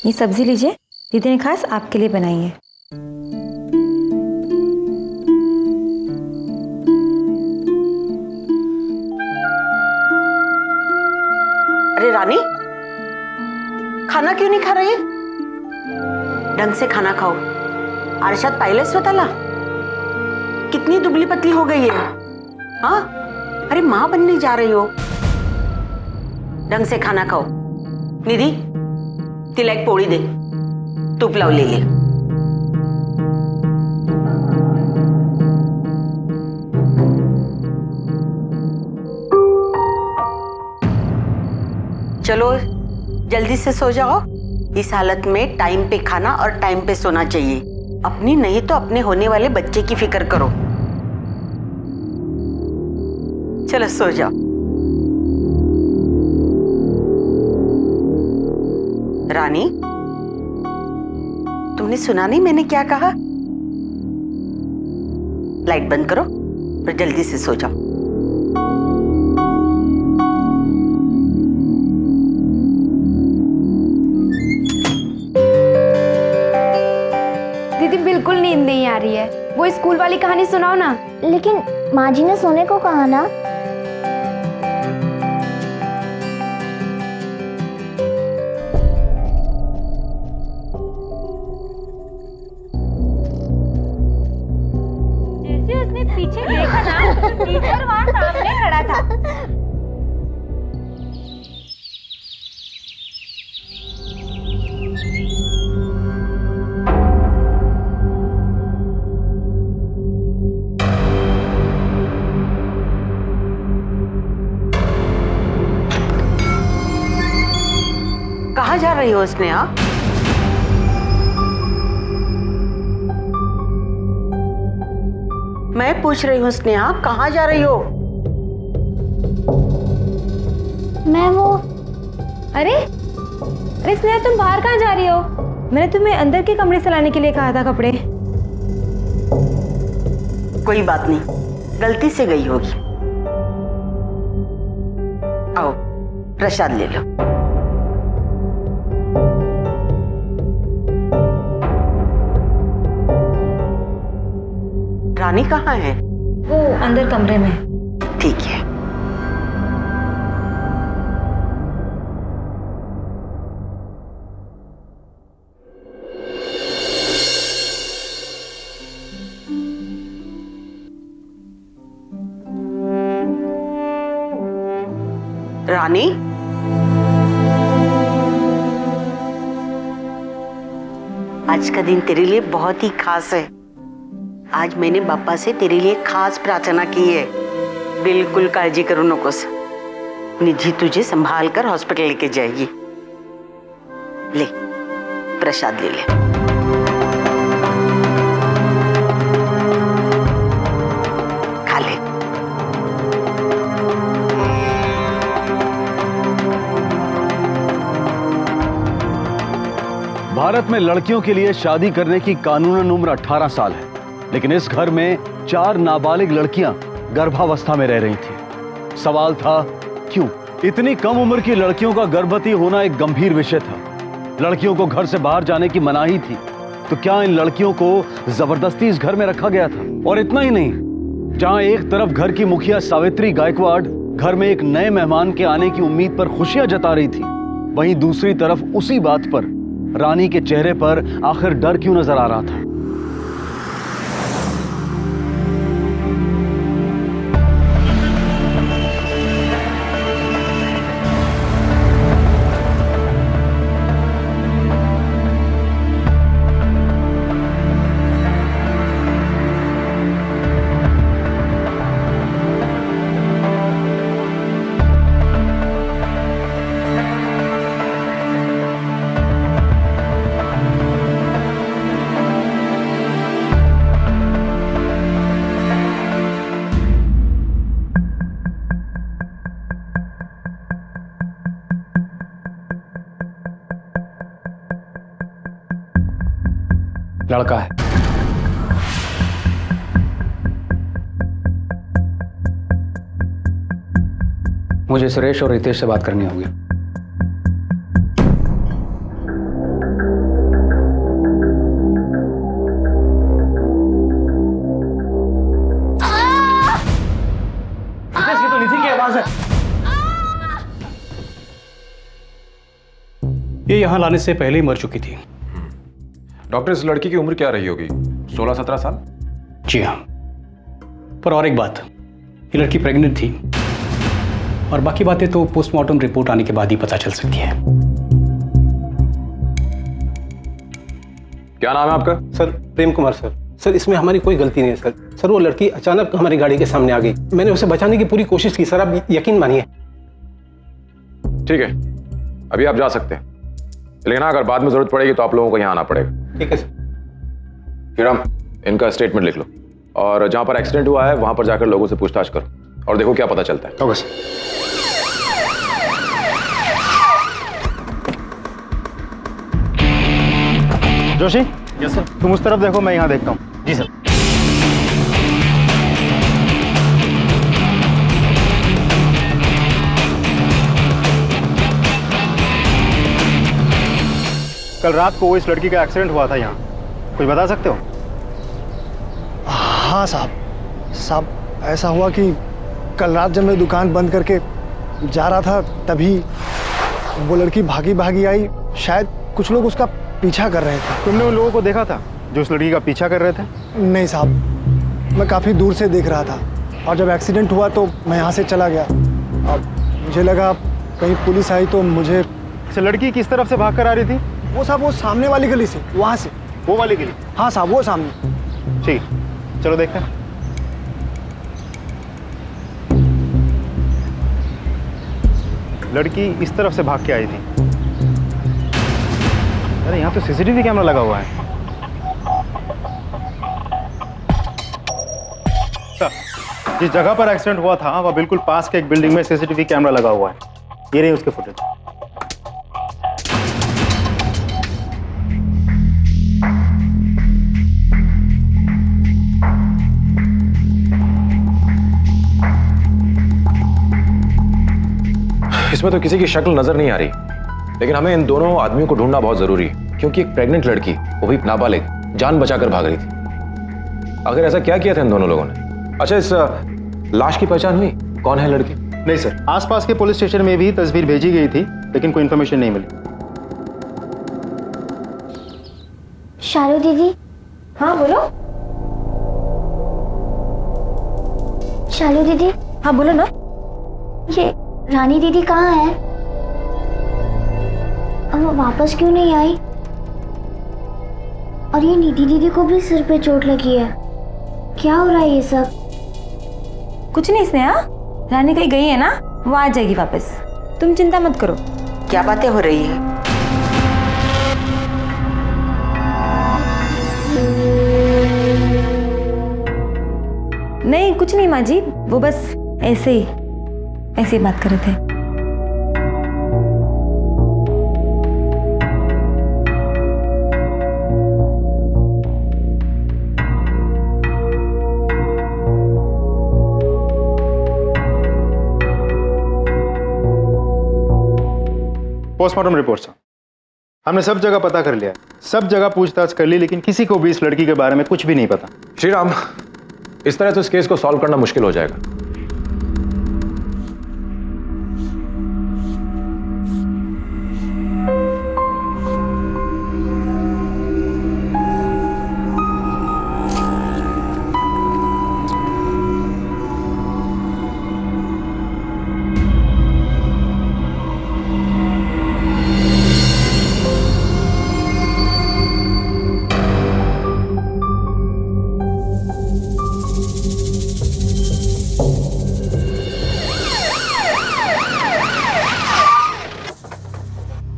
ये सब्जी लीजिए, दीदी ने खास आपके लिए बनाई है। अरे रानी, खाना क्यों नहीं खा रही है? ढंग से खाना खाओ। आरशात पाहिलंय स्वतःला कितनी दुबली पतली हो गई है। हाँ, अरे माँ बनने जा रही हो, ढंग से खाना खाओ। निधी, तिला एक पोळी दे, तूप लावलेली आहे। चलो जल्दी से सो जाओ। इस हालत में टाइम पे खाना और टाइम पे सोना चाहिए। अपनी नहीं तो अपने होने वाले बच्चे की फिक्र करो। चलो सो जाओ। रानी, तुमने सुना नहीं मैंने क्या कहा? लाइट बंद करो और जल्दी से सो जाओ। दीदी बिल्कुल नींद नहीं आ रही है। वो स्कूल वाली कहानी सुनाओ ना। लेकिन माँ जी ने सोने को कहा ना। जैसे उसने पीछे देखा ना, टीचर वहां सामने खड़ा था। कहाँ जा रही हो स्नेहा? मैं पूछ रही हूँ स्नेहा, कहाँ जा रही हो? मैं वो अरे अरे स्नेहा, तुम बाहर कहाँ जा रही हो? मैंने तुम्हें अंदर के कमरे से लाने के लिए कहा था कपड़े। कोई बात नहीं, गलती से गई होगी। आओ प्रसाद ले लो। रानी कहाँ है? वो अंदर कमरे में। ठीक है। रानी, आज का दिन तेरे लिए बहुत ही खास है। आज मैंने बाप्पा से तेरे लिए खास प्रार्थना की है। बिल्कुल काळजी करू नकोस। निधि तुझे संभाल कर हॉस्पिटल लेके जाएगी। ले प्रसाद ले ले। खा ले। भारत में लड़कियों के लिए शादी करने की कानूनन उम्र 18 साल है, लेकिन इस घर में 4 नाबालिग लड़कियां गर्भावस्था में रह रही थी। सवाल था क्यों? इतनी कम उम्र की लड़कियों का गर्भवती होना एक गंभीर विषय था। लड़कियों को घर से बाहर जाने की मनाही थी, तो क्या इन लड़कियों को जबरदस्ती इस घर में रखा गया था? और इतना ही नहीं, जहां एक तरफ घर की मुखिया सावित्री गायकवाड़ घर में एक नए मेहमान के आने की उम्मीद पर खुशियां जता रही थी, वहीं दूसरी तरफ उसी बात पर रानी के चेहरे पर आखिर डर क्यों नजर आ रहा था? लड़का है। मुझे सुरेश और रितेश से बात करनी होगी। यहाँ से। ये यहाँ लाने से पहले ही मर चुकी थी। डॉक्टर, इस लड़की की उम्र क्या रही होगी? 16-17 साल? जी हाँ, पर और एक बात, ये लड़की प्रेग्नेंट थी और बाकी बातें तो पोस्टमार्टम रिपोर्ट आने के बाद ही पता चल सकती है। क्या नाम है आपका? Sir Prem Kumar sir. Sir इसमें हमारी कोई गलती नहीं है सर। सर वो लड़की अचानक हमारी गाड़ी के सामने आ गई, मैंने उसे बचाने की पूरी कोशिश की सर, आप यकीन मानिए। ठीक है, अभी आप जा सकते हैं, लेकिन अगर बाद में जरूरत पड़ेगी तो आप लोगों को यहाँ आना पड़ेगा। ठीक है सर। श्रीराम, इनका स्टेटमेंट लिख लो और जहां पर एक्सीडेंट हुआ है वहां पर जाकर लोगों से पूछताछ करो और देखो क्या पता चलता है। Okay sir. Joshi, yes sir. तुम उस तरफ देखो, मैं यहाँ देखता हूँ। जी सर। कल रात को वो इस लड़की का एक्सीडेंट हुआ था यहाँ, कुछ बता सकते हो? हाँ साहब ऐसा हुआ कि कल रात जब मैं दुकान बंद करके जा रहा था तभी वो लड़की भागी आई, शायद कुछ लोग उसका पीछा कर रहे थे। तुमने उन लोगों को देखा था जो उस लड़की का पीछा कर रहे थे? नहीं साहब, मैं काफ़ी दूर से देख रहा था और जब एक्सीडेंट हुआ तो मैं यहाँ से चला गया। अब मुझे लगा कहीं पुलिस आई तो मुझे। लड़की किस तरफ से भाग कर आ रही थी? वो साहब वो सामने वाली गली से, वहाँ से। वो वाली गली? हाँ साहब वो सामने। ठीक, चलो देखते हैं। लड़की इस तरफ से भाग के आई थी। अरे यहाँ तो सीसीटीवी कैमरा लगा हुआ है। सर, जिस जगह पर एक्सीडेंट हुआ था वह बिल्कुल पास के एक बिल्डिंग में सीसीटीवी कैमरा लगा हुआ है। ये रही उसके फुटेज। इसमें तो किसी की शक्ल नजर नहीं आ रही, लेकिन हमें इन दोनों आदमियों को ढूंढना बहुत जरूरी है, क्योंकि एक प्रेग्नेंट लड़की, वो भी नाबालिग, जान बचाकर भाग रही थी। आखिर ऐसा क्या किया था इन दोनों लोगों ने? अच्छा, इस लाश की पहचान हुई? कौन है लड़की? नहीं सर, आसपास के पुलिस स्टेशन में भी तस्वीर भेजी गई थी, लेकिन कोई इंफॉर्मेशन नहीं मिली। शालू दीदी। हाँ बोलो। शालू दीदी। हाँ बोलो ना। ये रानी दीदी कहाँ है? अब वो वापस क्यों नहीं आई? और ये निधि दीदी को भी सिर पे चोट लगी है, क्या हो रहा है ये सब? कुछ नहीं स्नेहा, रानी कहीं गई है ना, वो आ जाएगी वापस, तुम चिंता मत करो। क्या बातें हो रही है? नहीं कुछ नहीं माँ जी, वो बस ऐसे ही बात कर रहे थे। पोस्टमार्टम रिपोर्ट सर, हमने सब जगह पता कर लिया, सब जगह पूछताछ कर ली, लेकिन किसी को भी इस लड़की के बारे में कुछ भी नहीं पता। श्रीराम, इस तरह तो इस केस को सॉल्व करना मुश्किल हो जाएगा।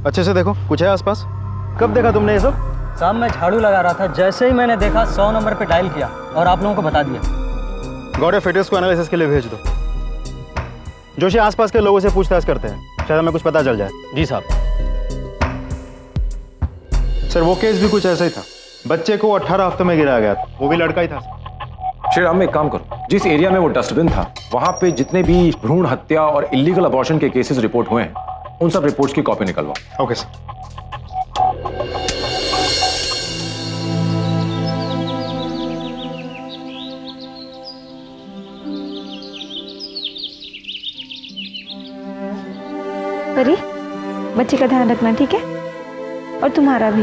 अच्छे से देखो, कुछ है आसपास? कब देखा तुमने ये सब? साहब मैं झाड़ू लगा रहा था, जैसे ही मैंने देखा 100 नंबर पे डायल किया और आप लोगों को बता दिया। गौड़े फिटर्स को एनालिसिस के लिए भेज दो। जोशी, आसपास के लोगों से पूछताछ करते हैं, शायद हमें कुछ पता चल जाए। जी साहब। सर वो केस भी कुछ ऐसा ही था, बच्चे को 18 हफ्ते में गिराया गया था, वो भी लड़का ही था। श्रीराम, एक काम करो, जिस एरिया में वो डस्टबिन था वहां पे जितने भी भ्रूण हत्या और इलीगल अबॉर्शन के केसेस रिपोर्ट हुए हैं, उन सब रिपोर्ट्स की कॉपी निकलवाओ। Okay sir. परी, बच्चे का ध्यान रखना, ठीक है? और तुम्हारा भी।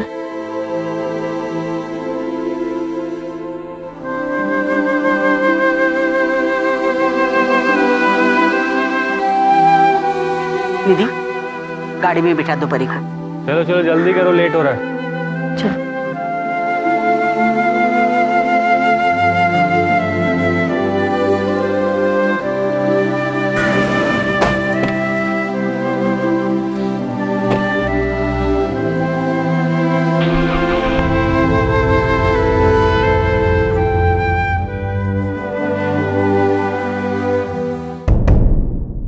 निधि, गाड़ी में बिठा दो परी को। चलो चलो जल्दी करो, लेट हो रहा है। चलो।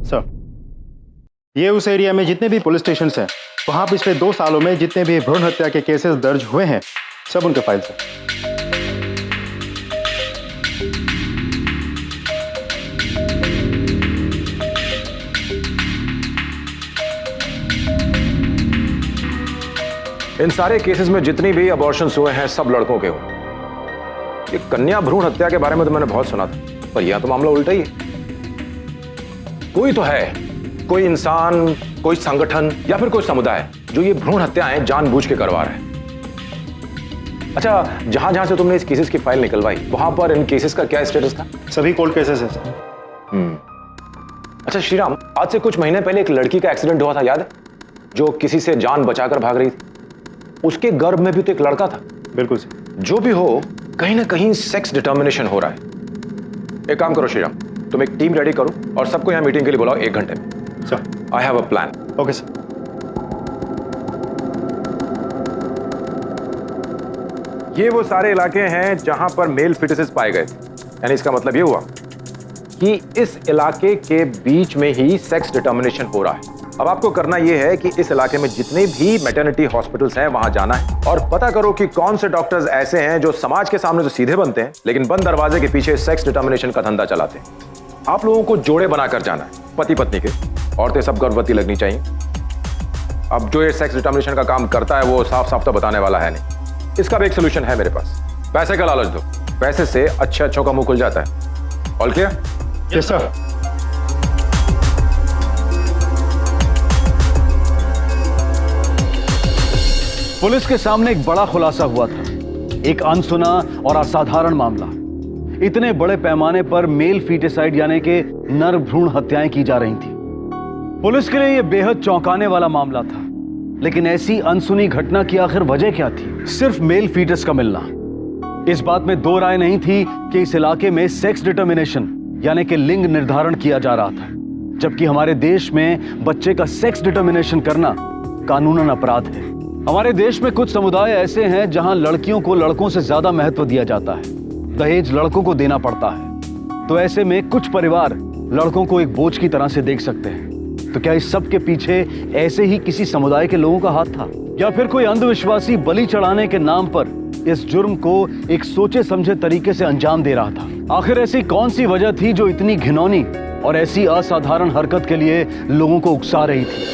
सर, ये उस एरिया में जितने भी पुलिस स्टेशन हैं, वहाँ पिछले 2 सालों में जितने भी भ्रूण हत्या के केसेस दर्ज हुए हैं, सब उनके फाइल्स हैं। इन सारे केसेस में जितनी भी अबॉर्शंस हुए हैं सब लड़कों के हुए। ये कन्या भ्रूण हत्या के बारे में तो मैंने बहुत सुना था, पर यह तो मामला उल्टा ही है। कोई तो है, कोई इंसान, कोई संगठन या फिर कोई समुदाय जो ये भ्रूण हत्याएं जानबूझ के करवा रहा है। अच्छा, जहां जहां से तुमने इस केसेस की फाइल निकलवाई, वहां पर इन केसेस का क्या स्टेटस था? सभी कोर्ट केसेस हैं सर। अच्छा श्रीराम, आज से कुछ महीने पहले एक लड़की का एक्सीडेंट हुआ था, याद है? जो किसी से जान बचाकर भाग रही थी। उसके गर्भ में भी तो एक लड़का था। बिल्कुल सर। जो भी हो, कहीं ना कहीं सेक्स डिटर्मिनेशन हो रहा है। एक काम करो श्रीराम, तुम एक टीम रेडी करो और सबको यहाँ मीटिंग के लिए बुलाओ 1 घंटे में। Sir, I have a plan. Okay sir. ये वो सारे इलाके हैं जहां पर मेल फिटसेस पाए गए थे। यानी इसका मतलब ये हुआ कि इस इलाके के बीच में ही सेक्स डिटर्मिनेशन हो रहा है। अब आपको करना यह है कि इस इलाके में जितने भी मैटरनिटी हॉस्पिटल्स हैं वहां जाना है और पता करो कि कौन से डॉक्टर्स ऐसे हैं जो समाज के सामने तो सीधे बनते हैं लेकिन बंद दरवाजे के पीछे सेक्स डिटर्मिनेशन का धंधा चलाते हैं। आप लोगों को जोड़े बनाकर जाना है, पति पत्नी के। औरतें सब गर्भवती लगनी चाहिए। अब जो ये सेक्स डिटर्मिनेशन का काम करता है वो साफ साफ तो बताने वाला है नहीं। इसका भी एक सोल्यूशन है मेरे पास। पैसे का लालच दो, पैसे से अच्छों का मुंह खुल जाता है। All clear? Yes sir. Police के सामने एक बड़ा खुलासा हुआ था, एक अनसुना और असाधारण मामला। इतने बड़े पैमाने पर मेल फीटिसाइड यानी कि नर भ्रूण हत्याएं की जा रही थी। पुलिस के लिए यह बेहद चौंकाने वाला मामला था। लेकिन ऐसी अनसुनी घटना की आखिर वजह क्या थी? सिर्फ मेल फीटस का मिलना। इस बात में दो राय नहीं थी कि इस इलाके में सेक्स डिटर्मिनेशन यानी कि लिंग निर्धारण किया जा रहा था, जबकि हमारे देश में बच्चे का सेक्स डिटर्मिनेशन करना कानूनन अपराध है। हमारे देश में कुछ समुदाय ऐसे हैं जहां लड़कियों को लड़कों से ज्यादा महत्व दिया जाता है, दहेज लड़कों को देना पड़ता है। तो ऐसे में कुछ परिवार लड़कों को एक बोझ की तरह से देख सकते हैं। तो क्या इस सब के पीछे ऐसे ही किसी समुदाय के लोगों का हाथ था, या फिर कोई अंधविश्वासी बलि चढ़ाने के नाम पर इस जुर्म को एक सोचे समझे तरीके से अंजाम दे रहा था? आखिर ऐसी कौन सी वजह थी जो इतनी घिनौनी और ऐसी असाधारण हरकत के लिए लोगों को उकसा रही थी?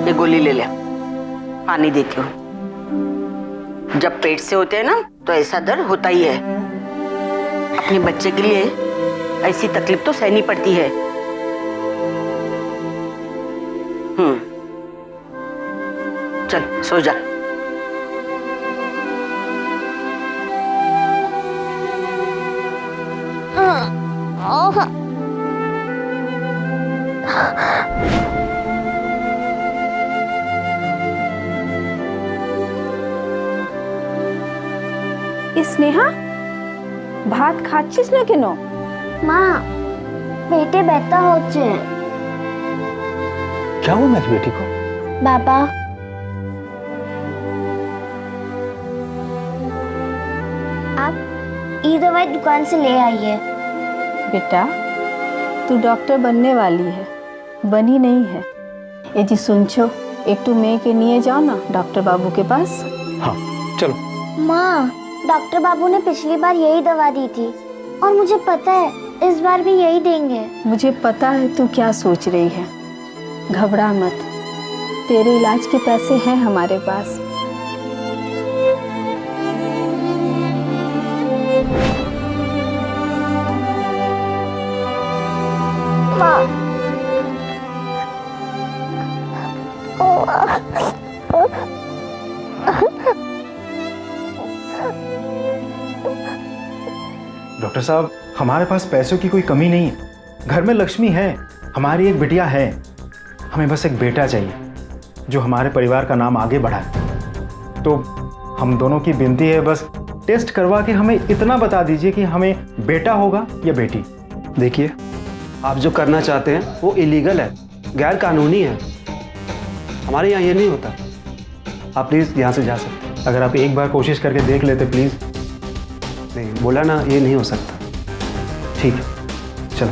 ये गोली ले ले, पानी देती हूँ। जब पेट से होते हैं ना तो ऐसा दर्द होता ही है। अपने बच्चे के लिए ऐसी तकलीफ तो सहनी पड़ती है। चल सो जा। स्नेहा भात खाচ্ছিস না কেন? মা পেটে ব্যথা হচ্ছে। क्या हुआ मेरी बेटी को? बाबा आप ये दवाई दुकान से ले आइए। बेटा तू डॉक्टर बनने वाली है, बनी नहीं है। ये जी सुनछो एकटू मेये के निये जाओ ना डॉक्टर बाबू के पास। हाँ चलो। माँ डॉक्टर बाबू ने पिछली बार यही दवा दी थी और मुझे पता है इस बार भी यही देंगे। मुझे पता है तू क्या सोच रही है, घबरा मत, तेरे इलाज के पैसे हैं हमारे पास। डॉक्टर साहब, हमारे पास पैसों की कोई कमी नहीं है, घर में लक्ष्मी है, हमारी एक बिटिया है, हमें बस एक बेटा चाहिए जो हमारे परिवार का नाम आगे बढ़ाए। तो हम दोनों की विनती है, बस टेस्ट करवा के हमें इतना बता दीजिए कि हमें बेटा होगा या बेटी। देखिए, आप जो करना चाहते हैं वो इलीगल है, गैर कानूनी है, हमारे यहाँ ये नहीं होता। आप प्लीज़ यहाँ से जा सकते हैं। अगर आप एक बार कोशिश करके देख लेते प्लीज़। नहीं, बोला ना, ये नहीं हो सकता। ठीक है, चलो।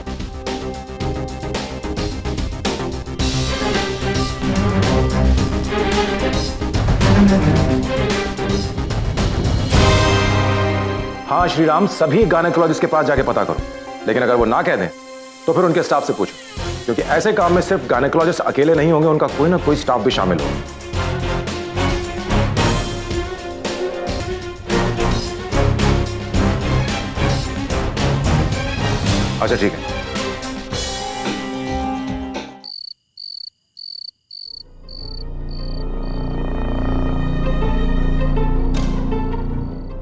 हाँ श्री राम, सभी गायनेकोलॉजिस्ट के पास जाके पता करो, लेकिन अगर वो ना कह दें तो फिर उनके स्टाफ से पूछो, क्योंकि ऐसे काम में सिर्फ गायनेकोलॉजिस्ट अकेले नहीं होंगे, उनका कोई ना कोई स्टाफ भी शामिल होगा। अच्छा ठीक है।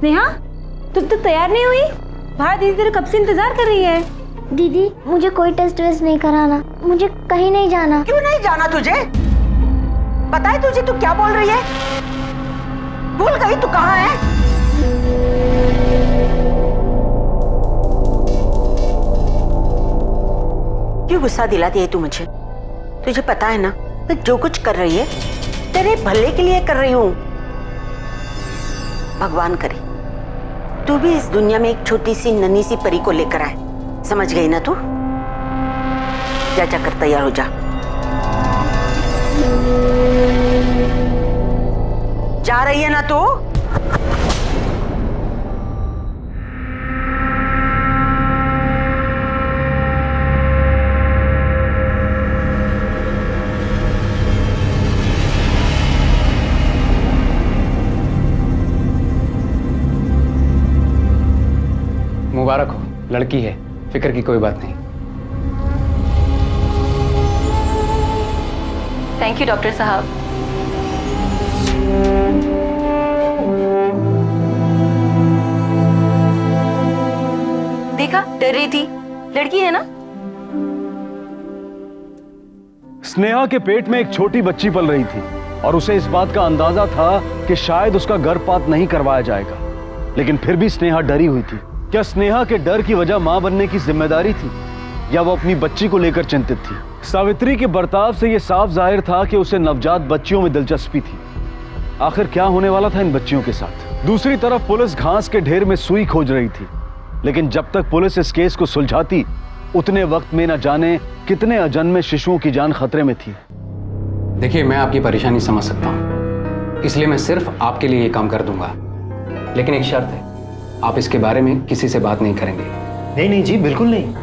नेहा, तुम तो तैयार नहीं हुई? बाहर दीदी तेरे कब से इंतजार कर रही है। दीदी, मुझे कोई टेस्ट वेस्ट नहीं कराना, मुझे कहीं नहीं जाना। क्यों नहीं जाना तुझे? पता है तुझे तू क्या बोल रही है? भूल गई तू कहाँ है? क्यों गुस्सा दिलाती है तू मुझे? तुझे पता है ना, मैं जो कुछ कर रही है तेरे भले के लिए कर रही हूँ। भगवान करे तू भी इस दुनिया में एक छोटी सी नन्ही सी परी को लेकर आए। समझ गई ना तू? जा जाकर तैयार हो जा। जा रही है ना तू? मुबारक हो, लड़की है, फिक्र की कोई बात नहीं। थैंक यू डॉक्टर साहब। देखा, डर रही थी, लड़की है ना। स्नेहा के पेट में एक छोटी बच्ची पल रही थी और उसे इस बात का अंदाजा था कि शायद उसका गर्भपात नहीं करवाया जाएगा, लेकिन फिर भी स्नेहा डरी हुई थी। क्या स्नेहा के डर की वजह मां बनने की जिम्मेदारी थी या वो अपनी बच्ची को लेकर चिंतित थी? सावित्री के बर्ताव से यह साफ जाहिर था कि उसे नवजात बच्चियों में दिलचस्पी थी। आखिर क्या होने वाला था इन बच्चियों के साथ? दूसरी तरफ पुलिस घास के ढेर में सुई खोज रही थी, लेकिन जब तक पुलिस इस केस को सुलझाती उतने वक्त में न जाने कितने अजन्मे शिशुओं की जान खतरे में थी। देखिए, मैं आपकी परेशानी समझ सकता हूँ, इसलिए मैं सिर्फ आपके लिए ये काम कर दूंगा, लेकिन एक शर्त है, आप इसके बारे में किसी से बात नहीं करेंगे। नहीं नहीं जी, बिल्कुल नहीं।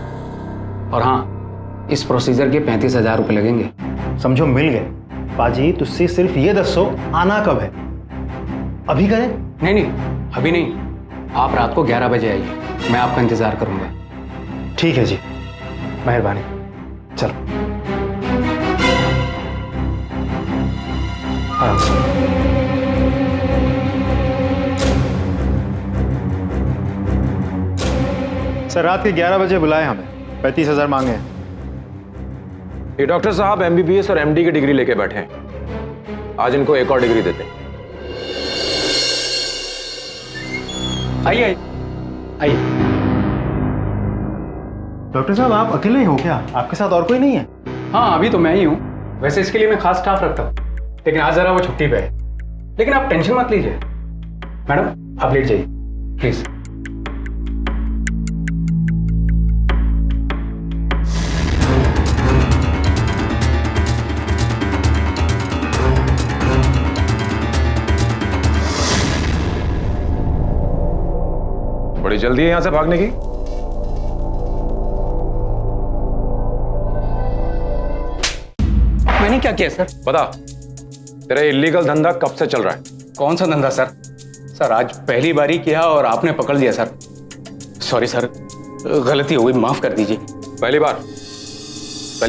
और हाँ, इस प्रोसीजर के 35,000 रुपये लगेंगे। समझो मिल गए। पाजी, तुझसे सिर्फ ये दसो आना कब है? अभी करें? नहीं नहीं, अभी नहीं, आप रात को 11 बजे आइए, मैं आपका इंतजार करूंगा। ठीक है जी, मेहरबानी। चलो आराम से। सर, रात के 11 बजे बुलाए हमें, 35,000 मांगे हैं। ये डॉक्टर साहब MBBS और MD की डिग्री लेके बैठे हैं, आज इनको एक और डिग्री देते हैं। आइए आइए। डॉक्टर साहब, आप अकेले ही हो क्या? आपके साथ और कोई नहीं है? हाँ, अभी तो मैं ही हूँ, वैसे इसके लिए मैं खास स्टाफ रखता हूँ, लेकिन आज जरा वो छुट्टी पे है। लेकिन आप टेंशन मत लीजिए। मैडम, आप लेट जाइए प्लीज। बड़ी जल्दी है यहां से भागने की। मैंने क्या किया सर? बता, तेरा इलीगल धंधा कब से चल रहा है? कौन सा धंधा सर? सर, आज पहली बारी किया और आपने पकड़ लिया सर। सॉरी सर, गलती हो गई, माफ कर दीजिए। पहली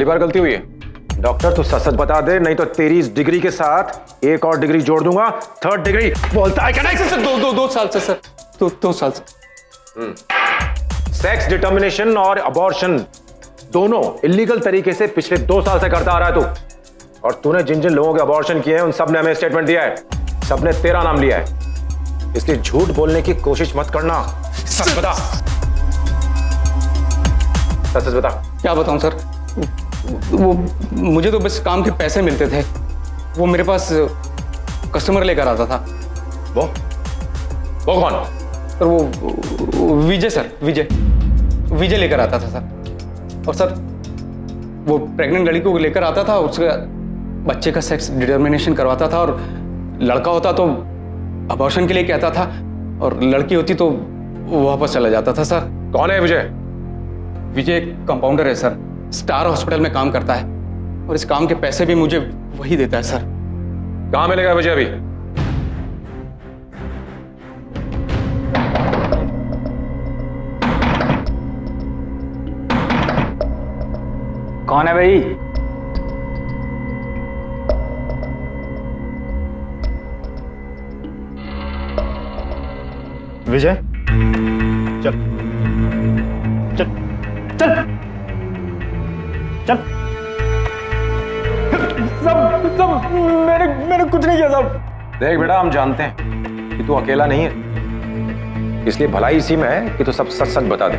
बार गलती हुई है? डॉक्टर, तू सच बता दे, नहीं तो तेरी इस डिग्री के साथ एक और डिग्री जोड़ दूंगा, 3rd डिग्री। बोलता है क्या? नहीं सर, 2 साल से सर, 2 साल से। सेक्स डिटर्मिनेशन और अबॉर्शन दोनों इलीगल तरीके से पिछले 2 साल से करता आ रहा है तू। और तूने जिन जिन लोगों के अबॉर्शन किए हैं उन सब ने हमें स्टेटमेंट दिया है, सबने तेरा नाम लिया है। इसलिए झूठ बोलने की कोशिश मत करना, सच बता। सच बता। क्या बताऊं सर, वो मुझे तो बस काम के पैसे मिलते थे, वो मेरे पास कस्टमर लेकर आता था। वो कौन? सर वो विजय सर, विजय लेकर आता था सर। और सर वो प्रेग्नेंट लड़की को लेकर आता था, उसके बच्चे का सेक्स डिटर्मिनेशन करवाता था, और लड़का होता तो अबॉर्शन के लिए कहता था, और लड़की होती तो वो वापस चला जाता था सर। कौन है विजय? विजय कंपाउंडर है सर, स्टार हॉस्पिटल में काम करता है, और इस काम के पैसे भी मुझे वही देता है सर। कहां मिलेगा विजय अभी? कौन है भाई? विजय, चल चल चल चल। सब मैंने कुछ नहीं किया साहब। देख बेटा, हम जानते हैं कि तू अकेला नहीं है, इसलिए भलाई इसी में है कि तू सब सच सच बता दे।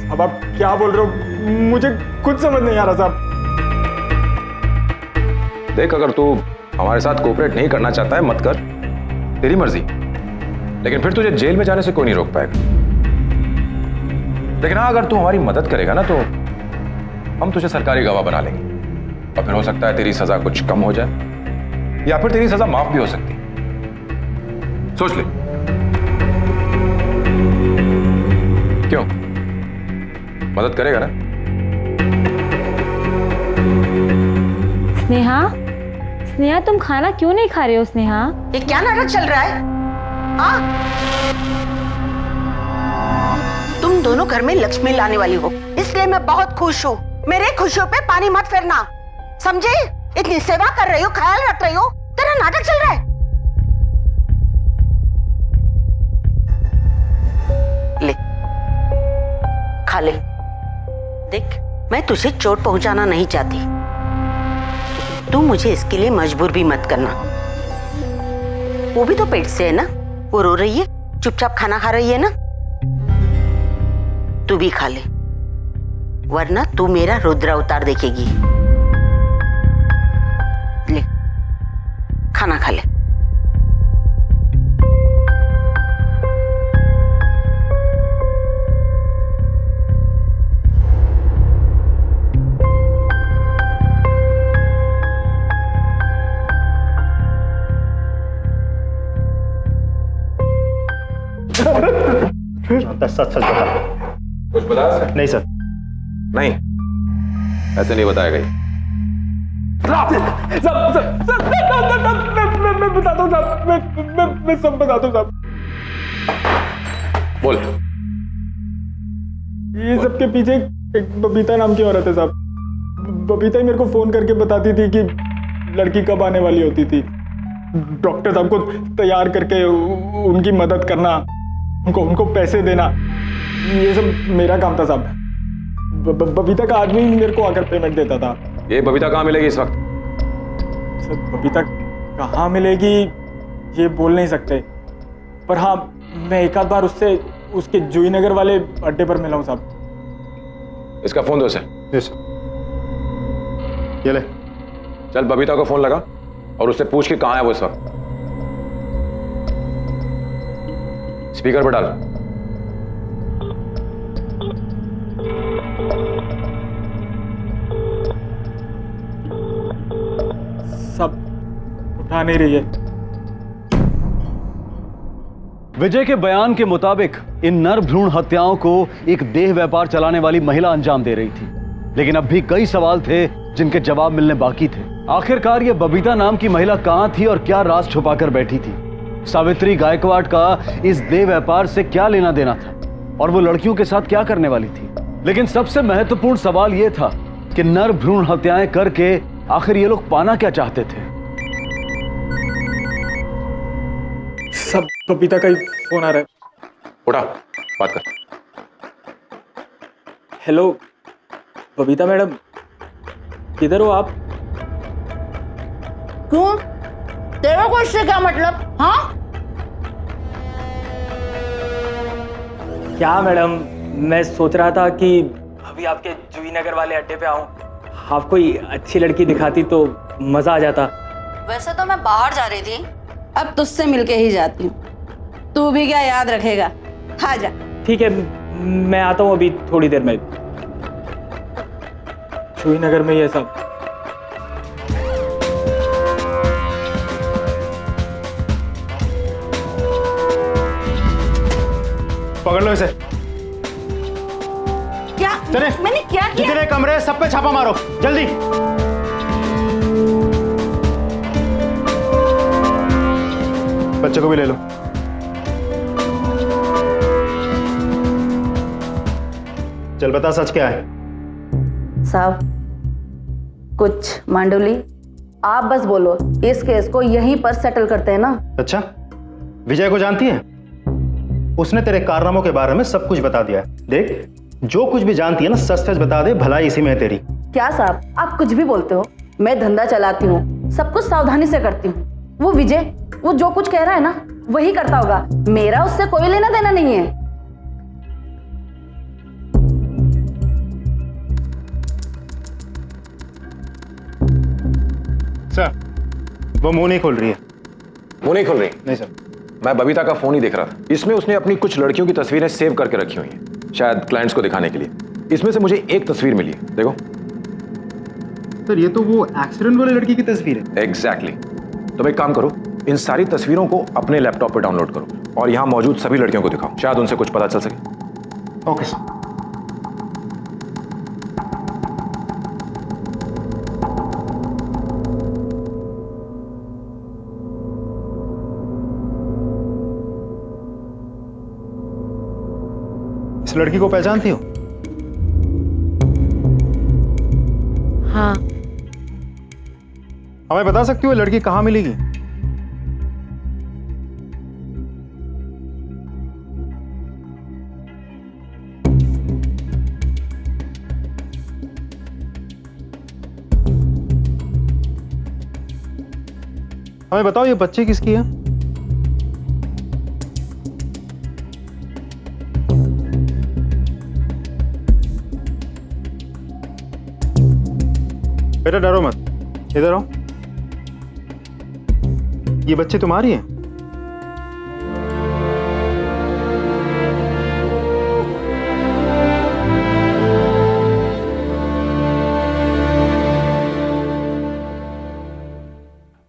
अब आप क्या बोल रहे हो? मुझे कुछ समझ नहीं आ रहा साहब। देख, अगर तू हमारे साथ कोऑपरेट नहीं करना चाहता है मत कर, तेरी मर्जी, लेकिन फिर तुझे जेल में जाने से कोई नहीं रोक पाएगा। लेकिन हाँ, अगर तू हमारी मदद करेगा ना तो हम तुझे सरकारी गवाह बना लेंगे, और फिर हो सकता है तेरी सजा कुछ कम हो जाए, या फिर तेरी सजा माफ भी हो सकती है। सोच ले। क्यों, मदद करेगा ना? स्नेहा तुम खाना क्यों नहीं खा रहे हो? स्नेहा, ये क्या नाटक चल रहा है? हाँ, तुम दोनों घर में लक्ष्मी लाने वाली हो, इसलिए मैं बहुत खुश हूँ। मेरे खुशियों पे पानी मत फेरना, समझे? इतनी सेवा कर रही हो, ख्याल रख रही हो, तेरा नाटक चल रहा है। ले, खा ले। देख, मैं तुझे चोट पहुंचाना नहीं चाहती, तू मुझे इसके लिए मजबूर भी मत करना। वो भी तो पेट से है ना, वो रो रही है, चुपचाप खाना खा रही है ना, तू भी खा ले, वरना तू मेरा रुद्र अवतार देखेगी। ले, खाना खा ले। सच सच बता। कुछ बताया सर? नहीं सर। नहीं, ऐसे नहीं बताया गई। मैं बताता हूँ साहब, मैं सब बताता हूँ साहब। बोल। ये सब के पीछे एक बबीता नाम की औरत है साहब। बबीता ही मेरे को फोन करके बताती थी कि लड़की कब आने वाली होती थी। डॉक्टर साहब को तैयार करके उनकी मदद करना, उनको पैसे देना, ये सब मेरा काम था साहब। बबीता का आदमी मेरे को आकर पेमेंट देता था। ये बबीता कहाँ मिलेगी इस वक्त? सर, बबीता कहाँ मिलेगी ये बोल नहीं सकते, पर हाँ, मैं एक आध बार उससे उसके जूही नगर वाले अड्डे पर मिला हूँ साहब। इसका फोन दो उसे। ये ले। चल बबीता को फोन लगा और उससे पूछ के कहाँ है वो इस वक्त। स्पीकर पर डाल। सब उठा नहीं रही है। विजय के बयान के मुताबिक इन नर भ्रूण हत्याओं को एक देह व्यापार चलाने वाली महिला अंजाम दे रही थी, लेकिन अब भी कई सवाल थे जिनके जवाब मिलने बाकी थे। आखिरकार ये बबीता नाम की महिला कहां थी और क्या राज छुपाकर बैठी थी? सावित्री गायकवाड़ का इस देह व्यापार से क्या लेना देना था और वो लड़कियों के साथ क्या करने वाली थी? लेकिन सबसे महत्वपूर्ण सवाल यह था कि नर भ्रूण हत्याएं करके आखिर ये लोग पाना क्या चाहते थे? सब बबीता का ही फोन आ रहा है। उठा, बात कर। हेलो बबीता मैडम, किधर हो आप? क्यों, तेरे को इससे क्या मतलब? हाँ, क्या मैडम, मैं सोच रहा था कि अभी आपके जुई नगर वाले अड्डे पे आऊं, आप कोई अच्छी लड़की दिखाती तो मजा आ जाता। वैसे तो मैं बाहर जा रही थी, अब तुझसे मिलके ही जाती हूँ। तू भी क्या याद रखेगा? आ जा। ठीक है, मैं आता हूँ अभी थोड़ी देर में। जुई नगर में ये सब। पकड़ लो इसे। क्या? चले, मैंने क्या किया? जितने कमरे हैं, सब पे छापा मारो जल्दी। बच्चे को भी ले लो। चल बता, सच क्या है? साहब, कुछ मांडुली, आप बस बोलो, इस केस को यहीं पर सेटल करते हैं ना? अच्छा, विजय को जानती है? उसने तेरे कारनामों के बारे में सब कुछ बता दिया है। देख, जो कुछ भी जानती है ना, सच सच बता दे, भलाई इसी में है तेरी। क्या साहब, आप कुछ भी बोलते हो? मैं धंधा चलाती हूँ, सब कुछ सावधानी से करती हूँ। वो विजय, वो जो कुछ कह रहा है ना, वही करता होगा। मेरा उससे कोई लेना देना नहीं है। सर, वो मुंह नहीं खोल रही है। वो नहीं खोल रही? नहीं सर। मैं बबीता का फोन ही देख रहा था। इसमें उसने अपनी कुछ लड़कियों की तस्वीरें सेव करके रखी हुई हैं, शायद क्लाइंट्स को दिखाने के लिए। इसमें से मुझे एक तस्वीर मिली है, देखो। सर, ये तो वो एक्सीडेंट वाली लड़की की तस्वीर है। एग्जैक्टली। तुम एक काम करो, इन सारी तस्वीरों को अपने लैपटॉप पे डाउनलोड करो और यहाँ मौजूद सभी लड़कियों को दिखाओ, शायद उनसे कुछ पता चल सके। Okay sir. इस लड़की को पहचानती हो? हाँ। हमें बता सकती हो ये लड़की कहाँ मिलेगी? हमें बताओ, ये बच्ची किसकी है? बेटा डरो मत, इधर आओ। ये बच्ची तुम्हारी है?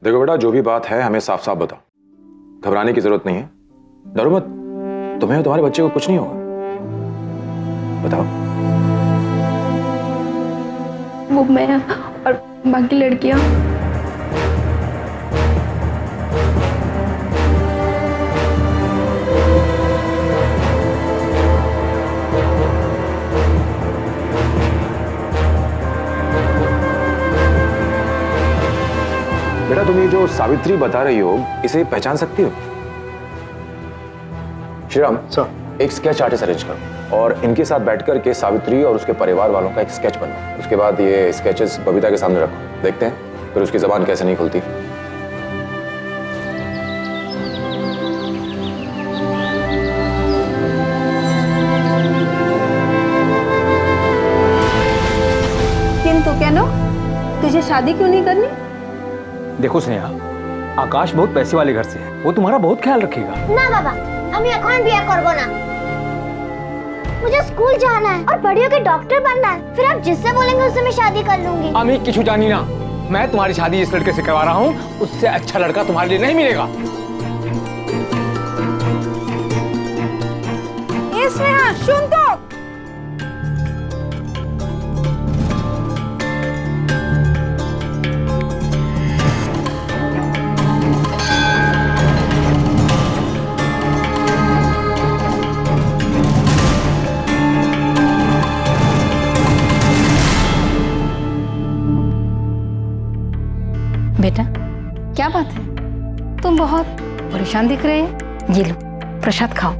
देखो बेटा, जो भी बात है हमें साफ साफ बताओ, घबराने की जरूरत नहीं है। डरो मत, तुम्हें और तुम्हारे बच्चे को कुछ नहीं होगा। बताओ। वो मैं और बाकी लड़कियां। बेटा, तुम ये जो सावित्री बता रही हो, इसे पहचान सकती हो? श्रीराम सर, एक स्केच आर्टिस्ट अरेंज करो और इनके साथ बैठकर के सावित्री और उसके परिवार वालों का एक स्केच बनाओ। उसके बाद ये स्केचेस बबीता के सामने रखो, देखते हैं फिर उसकी जबान कैसे नहीं खुलती। किंतु क्या नो, तुझे शादी क्यों नहीं करनी? देखो स्नेहा, आकाश बहुत पैसे वाले घर से है, वो तुम्हारा बहुत ख्याल रखेगा। ना बाबा, আমি এখন বিয়ে করব না। मुझे स्कूल जाना है और बड़ियों के डॉक्टर बनना है। फिर आप जिससे बोलेंगे उससे मैं शादी कर लूंगी। अमित किचू जानी ना, मैं तुम्हारी शादी इस लड़के से करवा रहा हूँ, उससे अच्छा लड़का तुम्हारे लिए नहीं मिलेगा। ये स्नेहा, सुन तो। बेटा, क्या बात है? तुम बहुत परेशान दिख रहे हैं। ये लो, प्रसाद खाओ।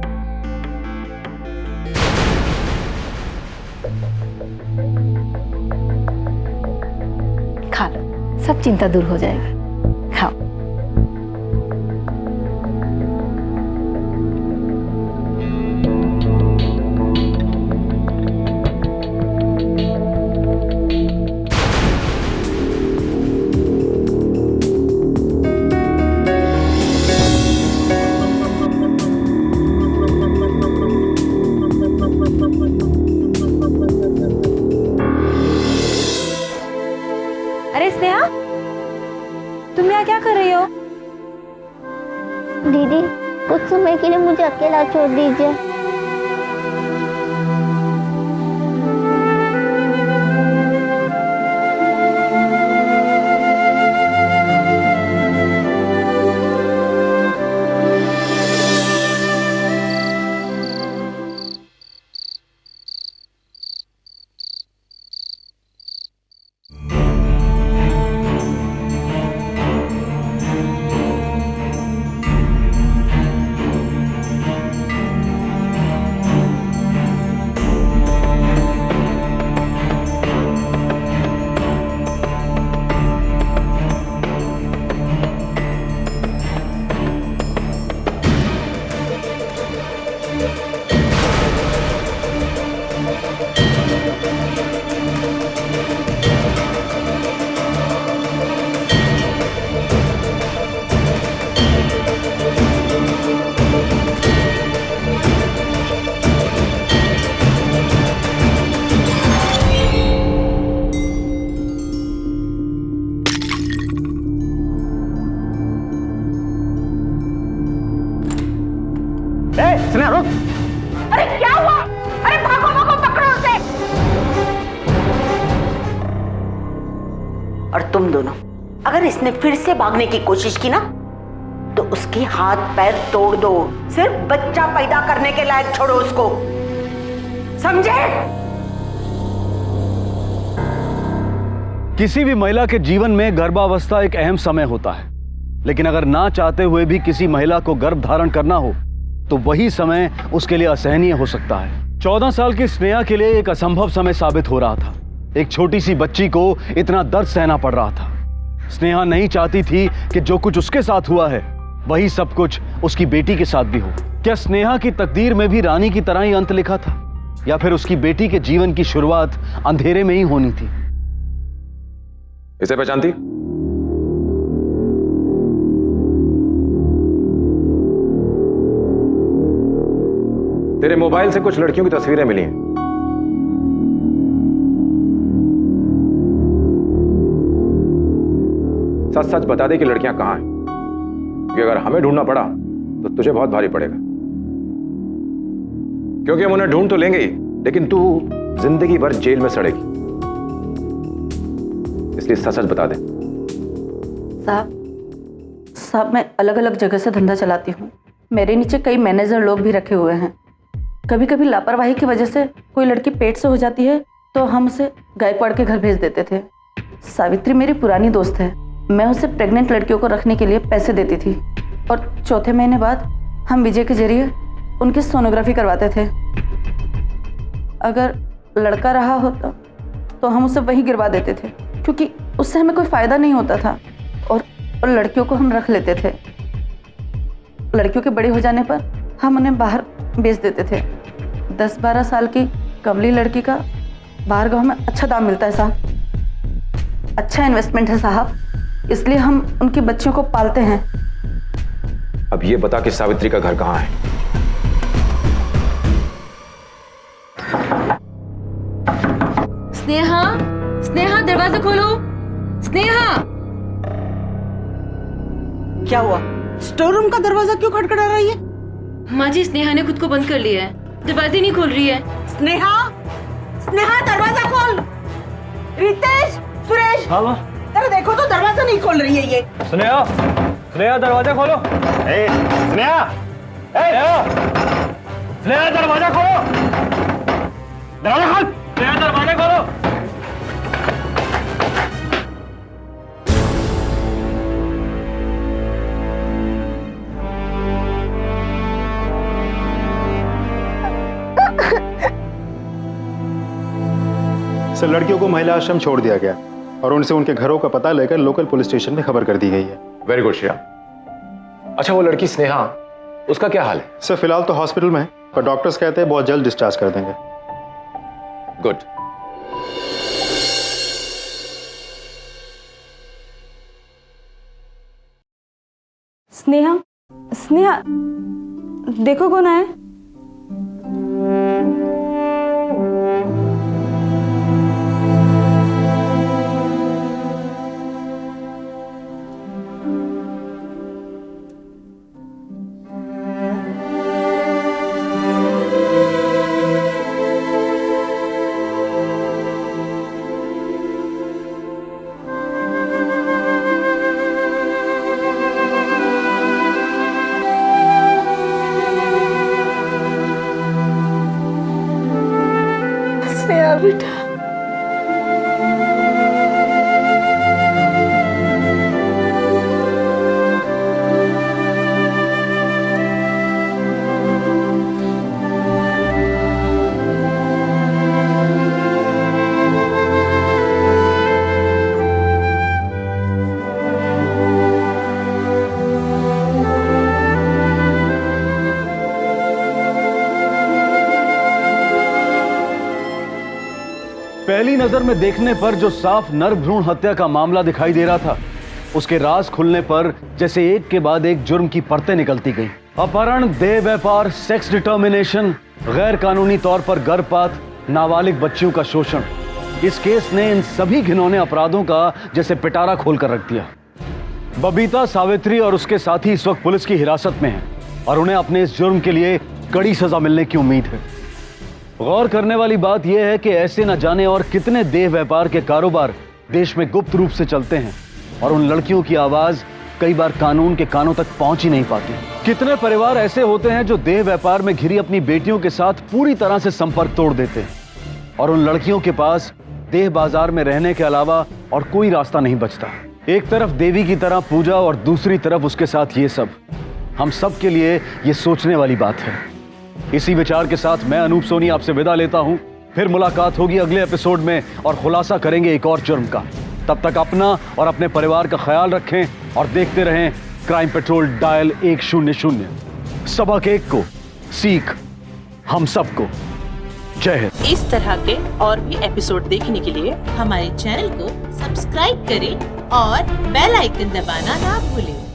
खा लो, सब चिंता दूर हो जाएगा। खाओ। अरे स्नेहा, तुम यहाँ क्या कर रही हो? दीदी कुछ समय के लिए मुझे अकेला छोड़ दीजिए। स्नेहा रुक। अरे क्या हुआ? अरे भागो भागो, पकड़ो उसे। और तुम दोनों, अगर इसने फिर से भागने की कोशिश की ना तो उसके हाथ पैर तोड़ दो। सिर्फ बच्चा पैदा करने के लायक छोड़ो उसको, समझे? किसी भी महिला के जीवन में गर्भावस्था एक अहम समय होता है, लेकिन अगर ना चाहते हुए भी किसी महिला को गर्भ धारण करना हो तो वही समय उसके लिए असहनीय हो सकता है। 14 साल की स्नेहा के लिए एक असंभव समय साबित हो रहा था। एक छोटी सी बच्ची को इतना दर्द सहना पड़ रहा था। स्नेहा नहीं चाहती थी कि जो कुछ उसके साथ हुआ है वही सब कुछ उसकी बेटी के साथ भी हो। क्या स्नेहा की तकदीर में भी रानी की तरह ही अंत लिखा था, या फिर उसकी बेटी के जीवन की शुरुआत अंधेरे में ही होनी थी? इसे पहचानती? तेरे मोबाइल से कुछ लड़कियों की तस्वीरें मिली हैं। सच सच बता दे कि लड़कियां कहां हैं, क्योंकि अगर हमें ढूंढना पड़ा तो तुझे बहुत भारी पड़ेगा। क्योंकि हम उन्हें ढूंढ तो लेंगे ही, लेकिन तू जिंदगी भर जेल में सड़ेगी। इसलिए सच सच बता दे। साहब मैं अलग अलग जगह से धंधा चलाती हूँ। मेरे नीचे कई मैनेजर लोग भी रखे हुए हैं। कभी कभी लापरवाही की वजह से कोई लड़की पेट से हो जाती है तो हम उसे गायकवाड़ के घर भेज देते थे। सावित्री मेरी पुरानी दोस्त है। मैं उसे प्रेग्नेंट लड़कियों को रखने के लिए पैसे देती थी और चौथे महीने बाद हम विजय के जरिए उनकी सोनोग्राफी करवाते थे। अगर लड़का रहा होता तो हम उसे वहीं गिरवा देते थे, क्योंकि उससे हमें कोई फ़ायदा नहीं होता था, और लड़कियों को हम रख लेते थे। लड़कियों के बड़े हो जाने पर हम उन्हें बाहर बेच देते थे। 10-12 साल की कमली लड़की का बाहर गाँव में अच्छा दाम मिलता है साहब। अच्छा इन्वेस्टमेंट है साहब, इसलिए हम उनकी बच्चियों को पालते हैं। अब ये बता कि सावित्री का घर कहां है? स्नेहा, स्नेहा दरवाजा खोलो। स्नेहा, क्या हुआ? स्टोर रूम का दरवाजा क्यों खटखटा रही है? माँ जी, स्नेहा ने खुद को बंद कर लिया है, दरवाजे नहीं खोल रही है। स्नेहा, स्नेहा दरवाजा खोल। रितेश, सुरेश, हाँ माँ। अरे देखो तो दरवाजा नहीं खोल रही है ये। स्नेहा, स्नेहा दरवाजा खोलो। स्नेहा, स्नेहा दरवाजा खोलो। दरवाजा खोल। स्नेहा दरवाजा खोलो। सर, लड़कियों को महिला आश्रम छोड़ दिया गया। और उनसे उनके घरों का पता लेकर लोकल पुलिस स्टेशन में खबर कर दी गई है। Very good Shreya. अच्छा, वो लड़की स्नेहा, उसका क्या हाल है? सर फिलहाल तो हॉस्पिटल में है, पर डॉक्टर्स कहते हैं बहुत जल्द डिस्चार्ज कर देंगे। गुड। स्नेहा, स्नेहा, देखो कौन आया। बेटा, पहली नजर में देखने पर जो साफ नर भ्रूण हत्या का मामला दिखाई दे रहा था, उसके राज खुलने पर जैसे एक के बाद एक जुर्म की परतें निकलती गई। अपहरण, देह व्यापार, सेक्स डिटर्मिनेशन, गैर कानूनी तौर पर गर्भपात, नाबालिग बच्चियों का शोषण। इस केस ने इन सभी घिनौने अपराधों का जैसे पिटारा खोल कर रख दिया। बबीता, सावित्री और उसके साथी इस वक्त पुलिस की हिरासत में हैं और उन्हें अपने इस जुर्म के लिए कड़ी सजा मिलने की उम्मीद है। गौर करने वाली बात यह है कि ऐसे न जाने और कितने देह व्यापार के कारोबार देश में गुप्त रूप से चलते हैं और उन लड़कियों की आवाज कई बार कानून के कानों तक पहुंच ही नहीं पाती। कितने परिवार ऐसे होते हैं जो देह व्यापार में घिरी अपनी बेटियों के साथ पूरी तरह से संपर्क तोड़ देते हैं और उन लड़कियों के पास देह बाजार में रहने के अलावा और कोई रास्ता नहीं बचता। एक तरफ देवी की तरह पूजा और दूसरी तरफ उसके साथ ये सब। हम सब के लिए ये सोचने वाली बात है। इसी विचार के साथ मैं अनूप सोनी आपसे विदा लेता हूं। फिर मुलाकात होगी अगले एपिसोड में और खुलासा करेंगे एक और जुर्म का। तब तक अपना और अपने परिवार का ख्याल रखें और देखते रहें क्राइम पेट्रोल डायल 100। सबक एक को सीख हम सबको। जय हिंद। इस तरह के और भी एपिसोड देखने के लिए हमारे चैनल को सब्सक्राइब करें और बेल आइकन दबाना ना भूलें।